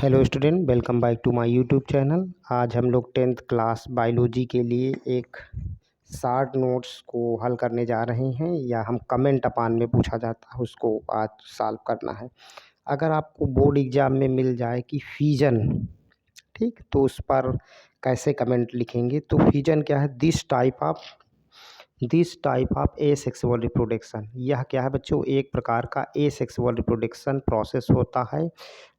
Hello student, welcome back to my YouTube channel. आज हम लोग 10th क्लास बायोलॉजी के लिए एक शार्ट नोट्स को हल करने जा रहे हैं, या हम कमेंट अपान में पूछा जाता है उसको आज सॉल्व करना है। अगर आपको बोर्ड एग्जाम में मिल जाए कि फिजन, ठीक, तो उस पर कैसे कमेंट लिखेंगे। तो फिजन क्या है? This type of asexual reproduction. यह क्या है बच्चों? एक प्रकार का एसेक्सुअल रिप्रोडक्शन प्रोसेस होता है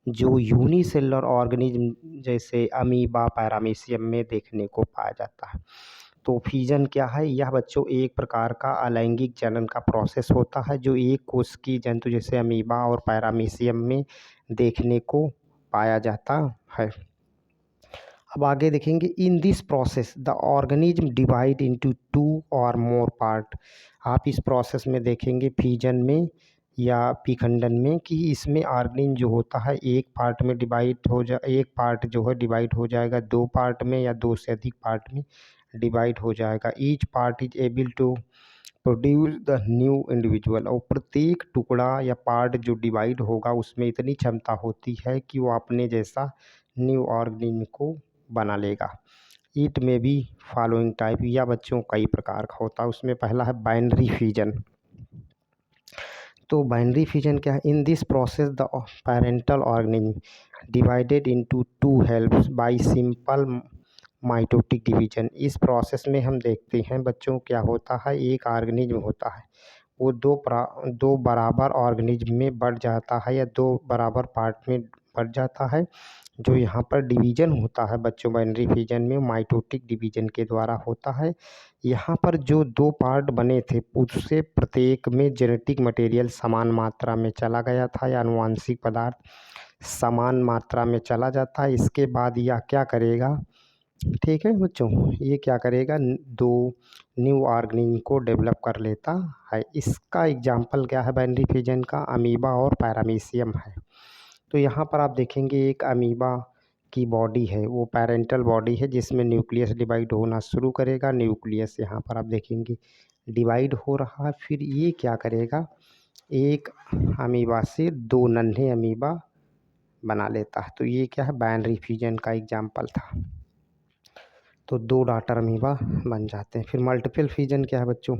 जो यूनिसेलुलर ऑर्गेनिज्म जैसे अमीबा, पैरामीशियम में देखने को पाया जाता है। तो फिजन क्या है? यह बच्चों एक प्रकार का अलैंगिक जनन का प्रोसेस होता है जो एक कोशिकीय जंतु जैसे अमीबा और पैरामीशियम में देखने को पाया जाता है। अब आगे देखेंगे, इन this process the organism divide into two और मोर पार्ट। आप इस प्रोसेस में देखेंगे फिजन में या विखंडन में कि इसमें ऑर्गेनिज्म जो होता है एक पार्ट में एक पार्ट जो है डिवाइड हो जाएगा दो पार्ट में या दो से अधिक पार्ट में डिवाइड हो जाएगा। Each part is able to produce the new individual. और प्रत्येक टुकड़ा या पार्ट जो डिवाइड होगा उसमें इतनी क्षमता होती है कि वो अपने जैसा न्यू ऑर्गेनिज्म को बना लेगा। इट में बी फॉलोइंग टाइप, या बच्चों कई प्रकार का होता है। उसमें पहला है बाइनरी फिजन। तो बाइनरी फिजन क्या है? इन this process the parental organism divided into two helps bye simple mitotic division. इस प्रोसेस में हम देखते हैं बच्चों क्या होता है, एक ऑर्गेनिज्म होता है वो दो बराबर ऑर्गेनिज्म में बढ़ जाता है या दो बराबर पार्ट में बढ़ जाता है। जो यहाँ पर डिवीज़न होता है बच्चों बाइनरी फिजन में माइटोटिक डिवीज़न के द्वारा होता है। यहाँ पर जो दो पार्ट बने थे उससे प्रत्येक में जेनेटिक मटेरियल समान मात्रा में चला गया था या आनुवांशिक पदार्थ समान मात्रा में चला जाता है। इसके बाद यह क्या करेगा, ठीक है बच्चों, ये क्या करेगा, दो न्यू ऑर्गेनिज्म को डेवलप कर लेता है। इसका एग्जाम्पल क्या है बाइनरी फिजन का? अमीबा और पैरामीशियम है। तो यहाँ पर आप देखेंगे एक अमीबा की बॉडी है, वो पेरेंटल बॉडी है जिसमें न्यूक्लियस डिवाइड होना शुरू करेगा। न्यूक्लियस यहाँ पर आप देखेंगे डिवाइड हो रहा है। फिर ये क्या करेगा, एक अमीबा से दो नन्हे अमीबा बना लेता है। तो ये क्या है, बाइनरी फिजन का एग्जाम्पल था। तो दो डॉटर अमीबा बन जाते हैं। फिर मल्टीपल फिजन क्या है बच्चों?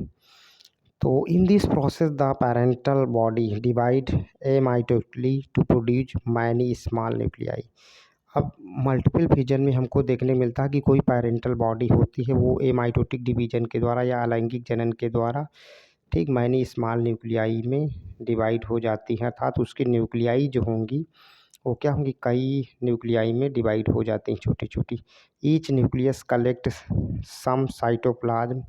तो in this process the parental body divide amitotically to produce many small nuclei. अब मल्टीपल फिजन में हमको देखने मिलता है कि कोई पेरेंटल बॉडी होती है वो एमाइटोटिक डिवीजन के द्वारा या अलैंगिक जनन के द्वारा, ठीक, मैनी स्मॉल न्यूक्लियाई में डिवाइड हो जाती है। अर्थात उसकी न्यूक्लियाई जो होंगी वो क्या होंगी, कई न्यूक्लियाई में डिवाइड हो जाती हैं छोटी छोटी। Each nucleus collect some cytoplasm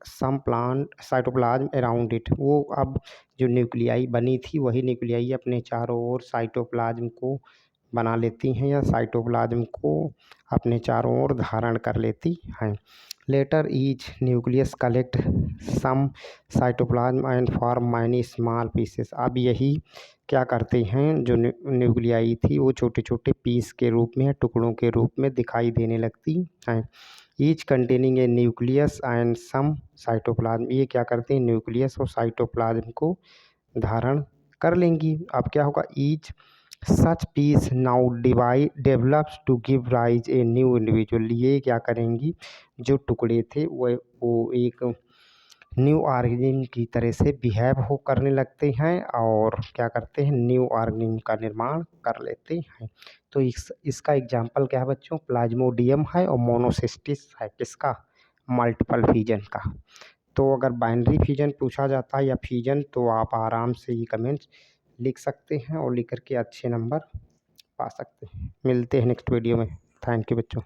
cytoplasm around it. वो अब जो न्यूक्लियाई बनी थी वही न्यूक्लियाई अपने चारों ओर साइटोप्लाज्म को बना लेती हैं या साइटोप्लाज्म को अपने चारों ओर धारण कर लेती हैं। Later each nucleus collect some cytoplasm and form many small pieces. अब यही क्या करते हैं, जो न्यूक्लियाई थी वो छोटे छोटे पीस के रूप में, टुकड़ों के रूप में दिखाई देने लगती हैं। Each containing a nucleus and some cytoplasm. ये क्या करते हैं, न्यूक्लियस और साइटोप्लाज्म को धारण कर लेंगी। अब क्या होगा, each such piece now develops to give rise a new individual. ये क्या करेंगी, जो टुकड़े थे वो एक न्यू ऑर्गेनिज्म की तरह से बिहेव हो करने लगते हैं और क्या करते हैं, न्यू ऑर्गेनिज्म का निर्माण कर लेते हैं। तो इसका एग्जाम्पल क्या है बच्चों? प्लाज्मोडियम है और मोनोसिस्टिस है। किसका? मल्टीपल फिजन का। तो अगर बाइनरी फिजन पूछा जाता है या फिजन, तो आप आराम से ये कमेंट्स लिख सकते हैं और लिख करके अच्छे नंबर पा सकते हैं। मिलते हैं नेक्स्ट वीडियो में। थैंक यू बच्चों।